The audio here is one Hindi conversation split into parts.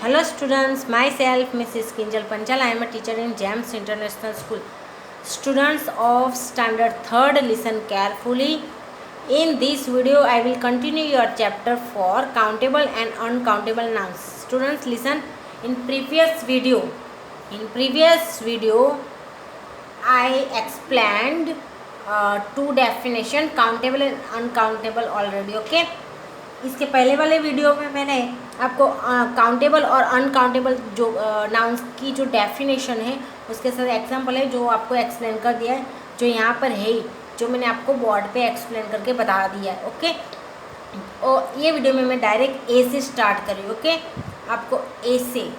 Hello students, myself Mrs. Kinjal Panchal. I am a teacher in GEMS International School. Students of standard 3rd, listen carefully. In this video, I will continue your chapter for countable and uncountable nouns. Students, listen. In previous video, I explained two definition, countable and uncountable already. Okay. इसके पहले वाले वीडियो में मैंने आपको काउंटेबल और अनकाउंटेबल जो नाउन्स की जो डेफिनेशन है उसके साथ एग्जांपल है जो आपको एक्सप्लेन कर दिया है, जो यहाँ पर है, जो मैंने आपको बोर्ड पे एक्सप्लेन करके बता दिया है। ओके, और ये वीडियो में मैं डायरेक्ट ए से स्टार्ट कर रही हूँ। ओके, आपको ए से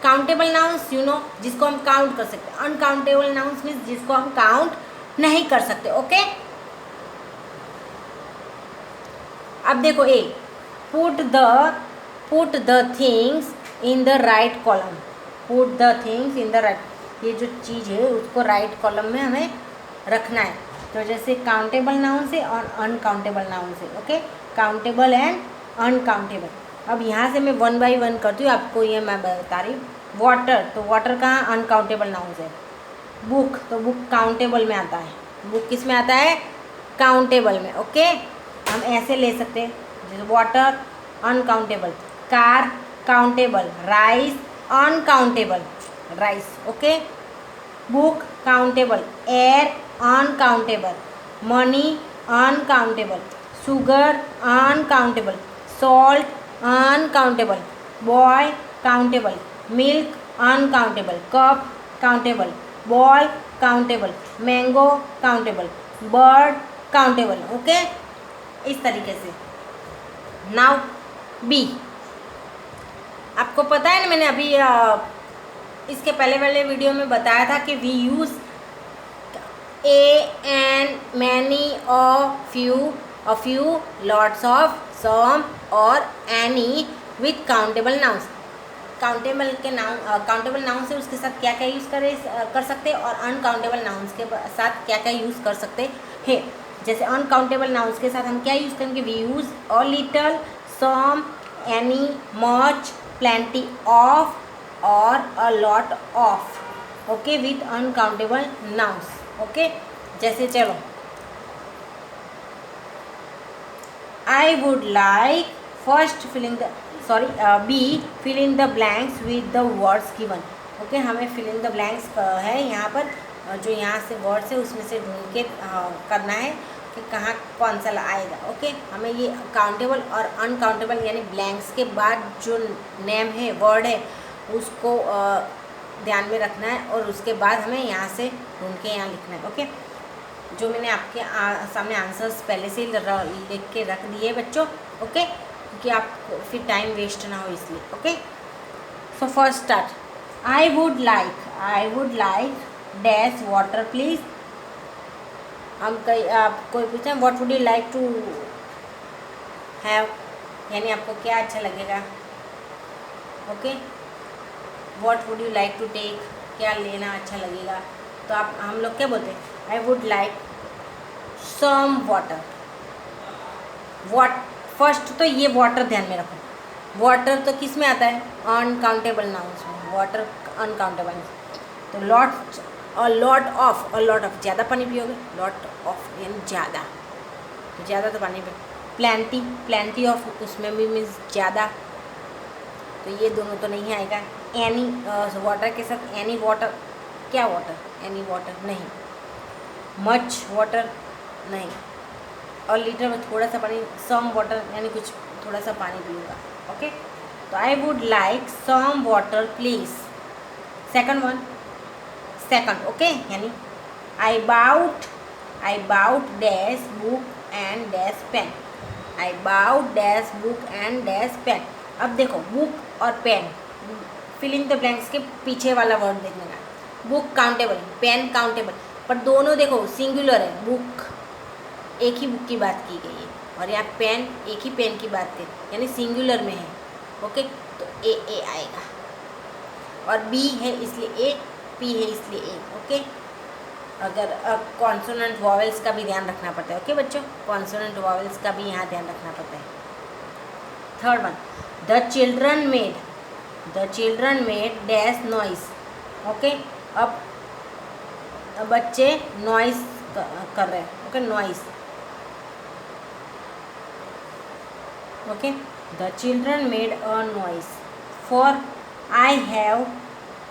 काउंटेबल नाउन्स जिसको हम काउंट कर सकते हैं, अनकाउंटेबल नाउन्स मीन्स जिसको हम काउंट नहीं कर सकते। ओके, अब देखो A, put the things in the right column. Put the things in the right, ये जो चीज़ है उसको राइट कॉलम में हमें रखना है। तो जैसे काउंटेबल नाउन से और अनकाउंटेबल नाउन से। Okay, countable and uncountable. अब यहाँ से मैं 1 बाय 1 करती हूँ, आपको ये मैं बता रही हूँ। वाटर, तो वाटर कहाँ अनकाउंटेबल नाउन है। बुक, तो बुक काउंटेबल में आता है। बुक किस में आता है? काउंटेबल में। ओके, हम ऐसे ले सकते हैं, जैसे water uncountable, car countable, rice uncountable rice. Okay, book countable, air uncountable, money uncountable, sugar uncountable, salt uncountable, boy countable, milk uncountable, cup countable, ball countable, mango countable, bird countable. Okay, इस तरीके से। नाउ बी, आपको पता है ना, मैंने अभी इसके पहले वाले वीडियो में बताया था कि we use a and many, a few, lots of, some और any with countable nouns. Countable के काउंटेबल नाउन से उसके साथ क्या क्या यूज़ कर सकते हैं और अनकाउंटेबल नाउन्स के साथ क्या क्या यूज़ कर सकते हैं। जैसे अनकाउंटेबल नाउन्स के साथ हम क्या यूज़ करेंगे? We use a little, some, any, much, plenty of और a lot of. Okay, with uncountable nouns. Okay, जैसे चलो, I would like first B, fill in the blanks with the words given. Okay, हमें फिल इन द ब्लैंक्स है यहाँ पर, जो यहाँ से वर्ड्स है उसमें से ढूंढ के करना है कि कहाँ कौन सा आएगा। ओके, हमें ये काउंटेबल और अनकाउंटेबल यानी ब्लैंक्स के बाद जो नेम है, वर्ड है, उसको ध्यान में रखना है और उसके बाद हमें यहाँ से ढूंढ के यहाँ लिखना है। ओके, जो मैंने आपके सामने आंसर्स पहले से लिख के रख दिए बच्चों। ओके, क्योंकि आपको फिर टाइम वेस्ट ना हो इसलिए। Okay, so first start, I would like dash water please. हम कोई पूछते हैं what would you like to have, यानी आपको क्या अच्छा लगेगा। Okay, what would you like to take, क्या लेना अच्छा लगेगा। तो हम लोग क्या बोलते हैं? I would like some water. First तो ये वाटर ध्यान में रखो। वाटर तो किस में आता है? अनकाउंटेबल नाउन्स में। Water uncountable. तो लॉट ऑफ ज़्यादा पानी पियोगे, लॉट ऑफ यानी ज़्यादा तो पानी पियो। प्लेंटी ऑफ उसमें भी मीन्स ज़्यादा, तो ये दोनों तो नहीं आएगा। एनी वाटर के साथ एनी वाटर, क्या वाटर? एनी वाटर नहीं। मच वाटर नहीं। और लीटर में थोड़ा सा पानी। सम वाटर यानी कुछ थोड़ा सा पानी पियूँगा। ओके, तो I would like some water please. Second okay, यानी I bought dash book and dash pen. I bought dash book and dash pen. अब देखो, बुक और पेन, फिलिंग द ब्लैंक्स के पीछे वाला वर्ड देखने का। बुक काउंटेबल, पेन काउंटेबल, पर दोनों देखो सिंगुलर है। बुक एक ही बुक की बात की गई है और यहाँ पेन एक ही पेन की बात की, यानी सिंगुलर में है। ओके, तो ए आएगा, और बी है इसलिए ए, पी है इसलिए ए। ओके, अगर कॉन्सोनेंट वॉवेल्स का भी ध्यान रखना पड़ता है। ओके बच्चों, कॉन्सोनेंट वॉवेल्स का भी यहाँ ध्यान रखना पड़ता है। Third one, the children made dash noise. Okay, अब बच्चे नॉइस कर रहे हैं। Okay, noise. Okay, the children made a noise for I have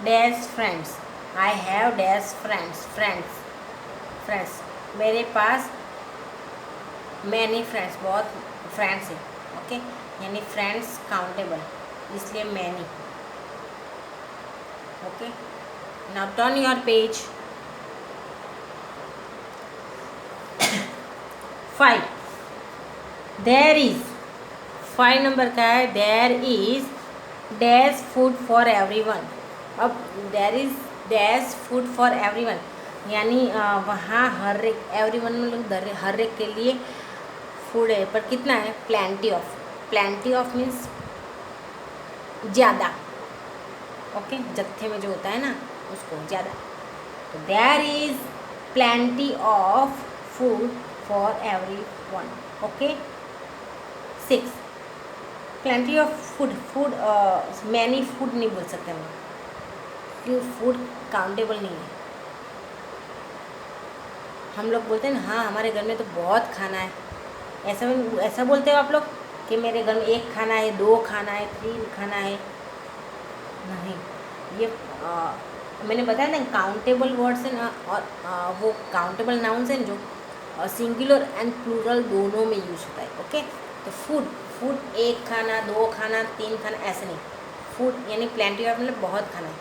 dash friends. I have dash friends, मेरे पास मैनी फ्रेंड्स, बहुत फ्रेंड्स हैं। ओके, यानी फ्रेंड्स काउंटेबल, इसलिए many. Okay, now turn your page. 5, there is, 5 number का है, there is dash food for everyone. अब there is dash food for everyone, यानी वहाँ हर एक, एवरीवन मतलब हर एक के लिए फूड है, पर कितना है? प्लेंटी ऑफ मीन्स ज़्यादा। ओके, जत्थे में जो होता है ना, उसको ज़्यादा। तो there is plenty of food for everyone. Okay, 6, plenty of food many food नहीं बोल सकते हम, क्यों? फूड काउंटेबल नहीं है। हम लोग बोलते हैं ना, हाँ हमारे घर में तो बहुत खाना है, ऐसा बोलते हो आप लोग कि मेरे घर में 1 खाना है, 2 खाना है, 3 खाना है? नहीं, ये मैंने बताया ना, काउंटेबल वर्ड्स है ना, और वो काउंटेबल नाउन्स हैं जो सिंगुलर एंड प्लूरल दोनों में यूज होता है। ओके, तो फूड 1 खाना, 2 खाना, 3 खाना, ऐसे नहीं। फूड यानी प्लेंटी ऑफ मतलब बहुत खाना है।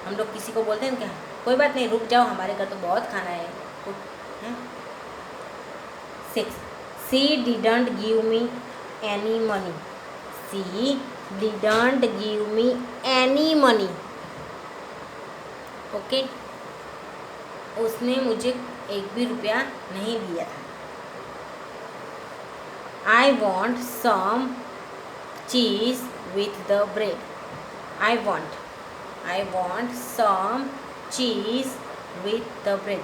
हम लोग किसी को बोलते हैं क्या, कोई बात नहीं, रुक जाओ, हमारे घर तो बहुत खाना है, फूड है। 6, she didn't give me any money. She didn't give me any money. Okay, उसने मुझे 1 भी रुपया नहीं दिया था। I want some cheese with the bread. I want some cheese with the bread.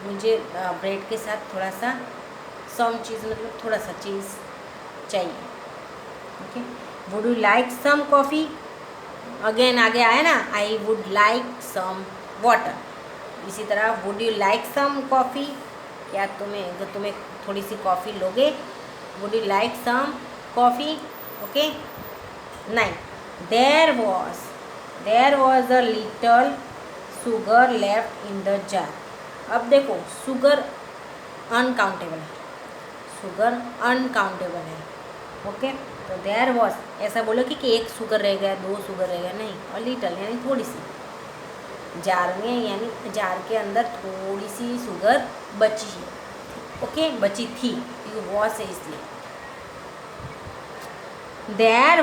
मुझे ब्रेड के साथ थोड़ा सा, सम चीज़ मतलब थोड़ा सा चीज़ चाहिए। Okay, would you like some coffee? Again आगे आया ना, I would like some water. इसी तरह would you like some coffee, क्या तुम्हें थोड़ी सी कॉफ़ी लोगे? Would you like some coffee? Okay, 9, there was a little sugar left in the jar. अब देखो, शुगर अनकाउंटेबल है। ओके, तो देयर वॉज, ऐसा बोलो कि 1 शुगर रह गया, 2 शुगर रह गया, नहीं। और लिटल यानी थोड़ी सी, जार में यानी जार के अंदर थोड़ी सी शुगर बची है। ओके, बची थी, क्योंकि वॉज है इसलिए। There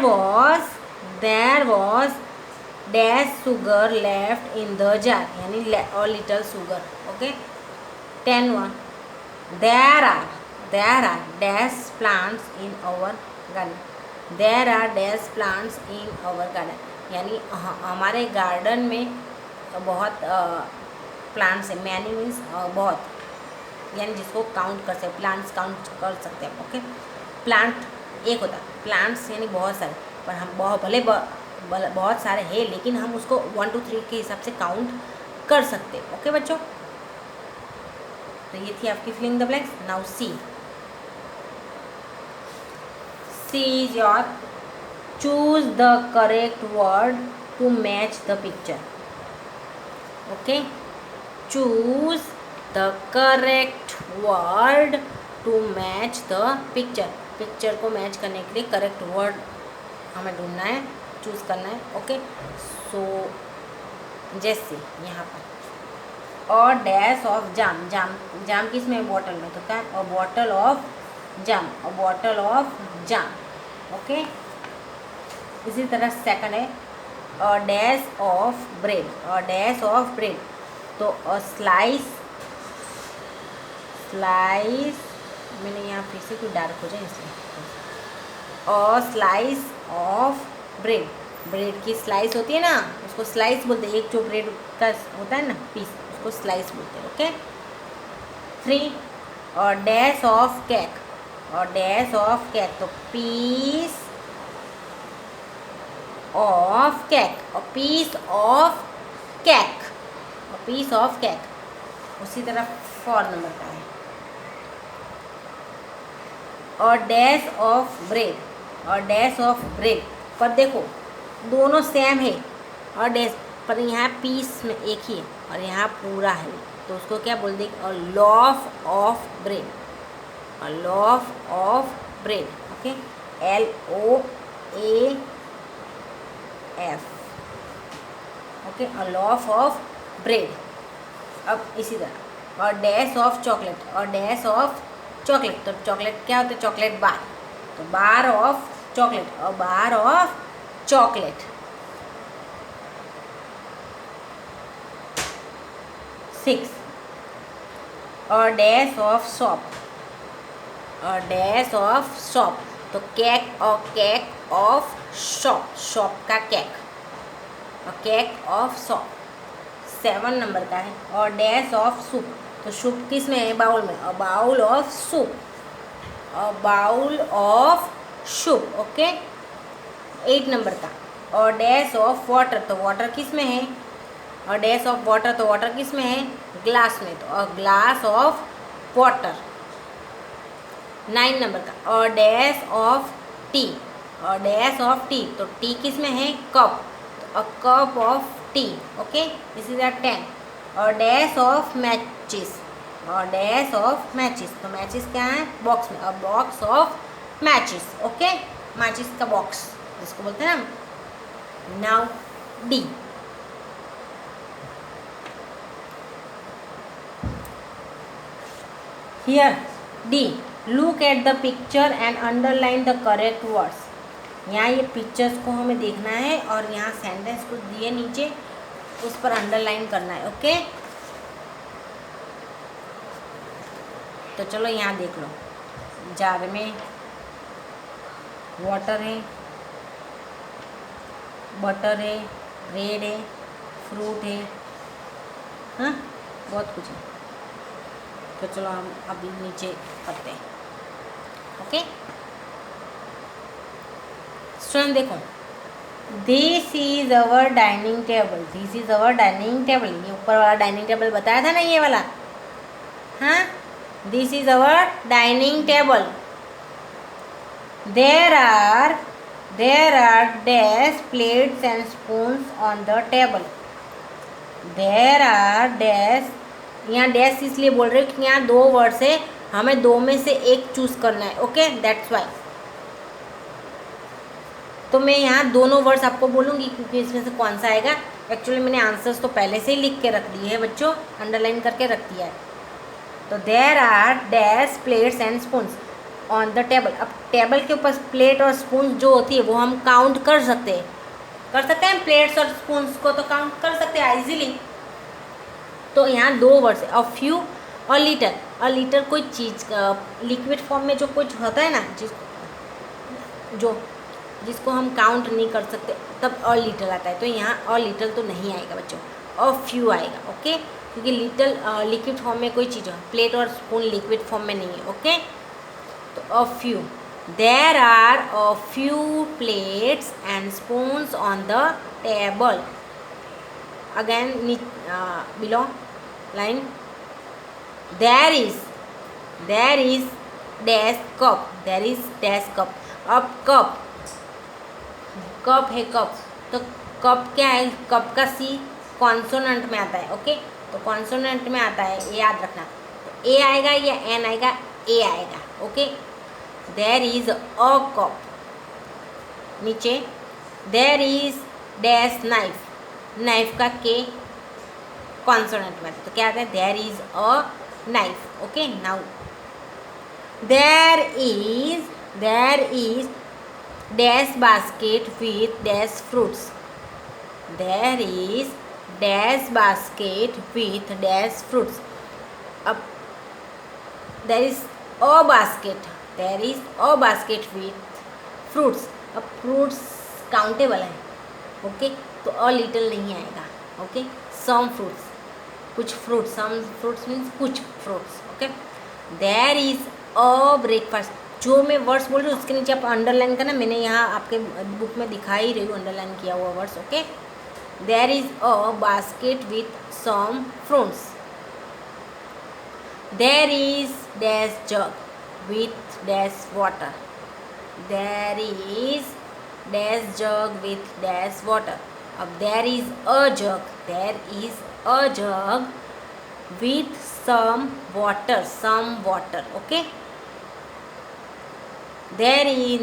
was dash sugar left in the jar, यानी और little sugar. Okay, 10 there are dash plants in our garden. There are dash plants in our garden, यानी हमारे गार्डन में बहुत प्लांट्स है। मैनी मीन्स बहुत, यानी जिसको काउंट कर सकते, प्लांट्स काउंट कर सकते हैं। ओके, प्लांट एक होता है, प्लांट्स यानी बहुत सारे, पर हम बहुत सारे हैं, लेकिन हम उसको 1 2 3 के हिसाब से काउंट कर सकते हैं। ओके बच्चों, तो ये थी आपकी filling the blanks. Now see is your, choose the correct word to match the picture. Okay, choose the correct word to match the picture. Picture को मैच करने के लिए करेक्ट वर्ड हमें ढूंढना है, चूज़ करना है। ओके, सो जैसे यहाँ पर, और डैश ऑफ जाम किस में? बॉटल में। तो क्या? अ बॉटल ऑफ जाम। ओके, इसी तरह सेकंड है, अ डैश ऑफ ब्रेड। तो अ स्लाइस, मैंने यहाँ फिर से कुछ डार्क हो जाए इसलिए, अ स्लाइस ऑफ ब्रेड की स्लाइस होती है ना, उसको स्लाइस बोलते हैं। एक जो ब्रेड का होता है ना पीस, उसको स्लाइस बोलते हैं। Okay, 3, dash of cake. तो piece of cake, a piece of cake, a piece of cake. उसी तरह 4 नंबर का है a dash of bread, a dash of bread. पर देखो दोनों सेम है और डैश, पर यहाँ पीस में एक ही है और यहाँ पूरा है, तो उसको क्या बोल देंगे, a loaf of bread, a loaf of bread. Okay, LOAF. Okay, a loaf of bread. अब इसी तरह a dash of chocolate, a dash of chocolate. तो चॉकलेट क्या होता है, चॉकलेट बार, तो bar of chocolate, a bar of chocolate. 6 a dash of shop, a dash of shop. तो cake, a cake of shop, shop का cake, a cake of shop. 7 number का है अ डैश ऑफ सूप. तो सूप किस में है, बाउल में, a bowl of soup, a bowl of soup. Okay. 8 number का अ डैश ऑफ वाटर. तो वाटर किस में है, अ डैश ऑफ वाटर. तो वाटर किस में है, ग्लास में, तो a glass of water. 9 number का a dash of tea, a dash of tea. तो टी किस में है, कप, तो a cup of T. Okay, this is a 10 a dash of matches, a dash of matches. तो मैचिस क्या है, बॉक्स में, अ box of matches. Okay, matches का बॉक्स जिसको बोलते हैं ना. Now D. Here D, look at the picture and underline the correct words. यहाँ ये पिक्चर्स को हमें देखना है और यहाँ सेंटेंस को दिए नीचे उस पर अंडरलाइन करना है. ओके, तो चलो यहाँ देख लो. जार में वाटर है, बटर है, ब्रेड है, फ्रूट है, हाँ बहुत कुछ है. तो चलो हम अभी नीचे करते हैं. ओके स्टूडेंट, देखो this is our dining table, this is our dining table. ये ऊपर वाला डाइनिंग टेबल बताया था ना, ये वाला. हाँ, this is our dining table. There are dash plates and spoons on the table. There are dash, यहाँ डैश इसलिए बोल रहे हो कि यहाँ 2 वर्ड्स है, हमें 2 में से एक चूज़ करना है. Okay, that's why. तो मैं यहाँ दोनों वर्ड्स आपको बोलूँगी क्योंकि इसमें से कौन सा आएगा. एक्चुअली मैंने आंसर्स तो पहले से ही लिख के रख दिए हैं बच्चों, अंडरलाइन करके रख दिया है. तो there are dash plates and spoons on the table. अब टेबल के ऊपर प्लेट और स्पून जो होती है वो हम काउंट कर सकते हैं, प्लेट्स और स्पून्स को तो काउंट कर सकते हैं इजीली. तो यहाँ 2 वर्ड्स है, अ फ्यू और लीटर. अ लीटर कोई चीज़ लिक्विड फॉर्म में जो कुछ होता है ना, जिसको हम काउंट नहीं कर सकते, तब अ लीटर आता है. तो यहाँ अ लीटर तो नहीं आएगा बच्चों, अ फ्यू आएगा. ओके, क्योंकि लिक्विड फॉर्म में कोई चीज़ हो, प्लेट और स्पून लिक्विड फॉर्म में नहीं है. ओके, तो a few. There are a few plates and spoons on the table. Again below line, there is dash cup, there is dash cup. अब कप है, कप. तो कप क्या है, कप का सी कॉन्सोनेंट में आता है. ओके, तो कॉन्सोनेंट में आता है, ये याद रखना. तो ए आएगा या एन आएगा, ए आएगा. Okay, there is a cup. नीचे there is dash knife, knife का के कॉन्सोनेंट में, तो क्या आता है, there is a knife. Okay, now there is dash basket with dash fruits. There is dash basket with dash fruits. अब there is a basket with fruits. अब फ्रूट्स काउंटेबल है. ओके, तो अ लिटिल नहीं आएगा. ओके, सम फ्रूट्स, कुछ फ्रूट्स, सम फ्रूट्स मीन्स कुछ fruits. Okay, there is a breakfast, जो मैं वर्ड्स बोल रही हूँ उसके नीचे आप अंडरलाइन करना, मैंने यहाँ आपके बुक में दिखा ही रही हूँ अंडरलाइन किया हुआ words, okay. There is a basket with some fruits, there is dash jug with dash water, there is dash jug with dash water. अब there is a jug, there is a jug with some water, okay. There is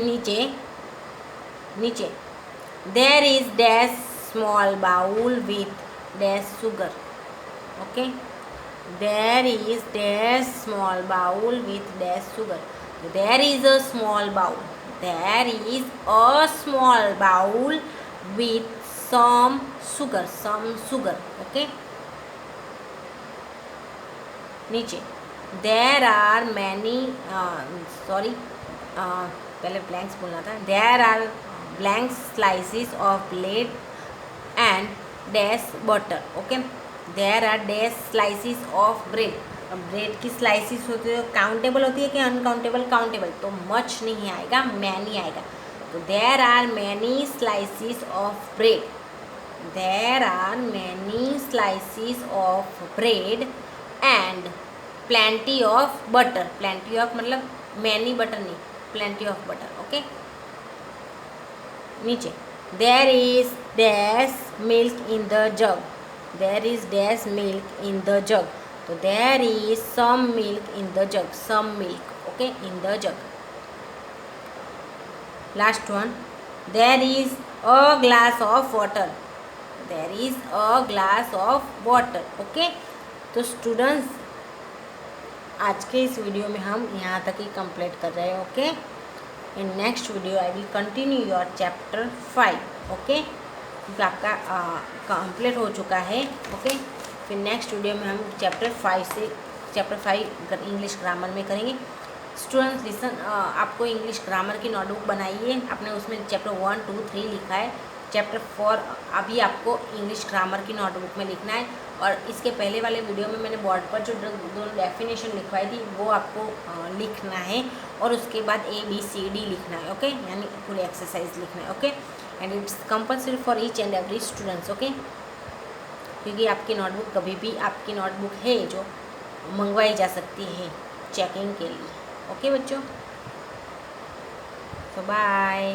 नीचे there is dash small bowl with dash sugar, okay. There is dash small bowl with dash sugar, there is a small bowl, there is a small bowl with some sugar, okay. नीचे देयर आर मैनी पहले ब्लैंक्स बोलना था, there are blank slices of bread and dash butter, okay. There are dash slices of bread, अब ब्रेड की स्लाइसिस होती है काउंटेबल होती है कि अनकाउंटेबल, काउंटेबल, तो मच नहीं आएगा, मैनी आएगा। तो there are many slices of bread, there are many slices of bread and plenty of butter, plenty of मतलब मैनी बटर नहीं, प्लेंटी ऑफ बटर, ओके। नीचे there is dash milk in the jug, there is dash milk in the jug, तो there is some milk in the jug, some milk, okay, in the jug. Last one, there is a glass of water, there is a glass of water, okay. तो स्टूडेंट्स आज के इस वीडियो में हम यहाँ तक ही कंप्लीट कर रहे हैं, okay. In next video I will continue your chapter 5, okay, क्योंकि आपका कंप्लीट हो चुका है, ओके। फिर नेक्स्ट वीडियो में हम चैप्टर 5 इंग्लिश ग्रामर में करेंगे। स्टूडेंट्स लिसन, आपको इंग्लिश ग्रामर की नोटबुक बनाइए, आपने उसमें चैप्टर 1, 2, 3 लिखा है, चैप्टर 4 अभी आपको इंग्लिश ग्रामर की नोटबुक में लिखना है। और इसके पहले वाले वीडियो में मैंने बोर्ड पर जो दोनों डेफिनेशन लिखवाई थी वो आपको लिखना है, और उसके बाद ABCD लिखना है, ओके, यानी पूरी एक्सरसाइज लिखना है, okay. And it's compulsory for each and every students, okay, क्योंकि आपकी नोटबुक कभी भी आपकी नोटबुक है जो मंगवाई जा सकती है चेकिंग के लिए, ओके बच्चों। तो बाय।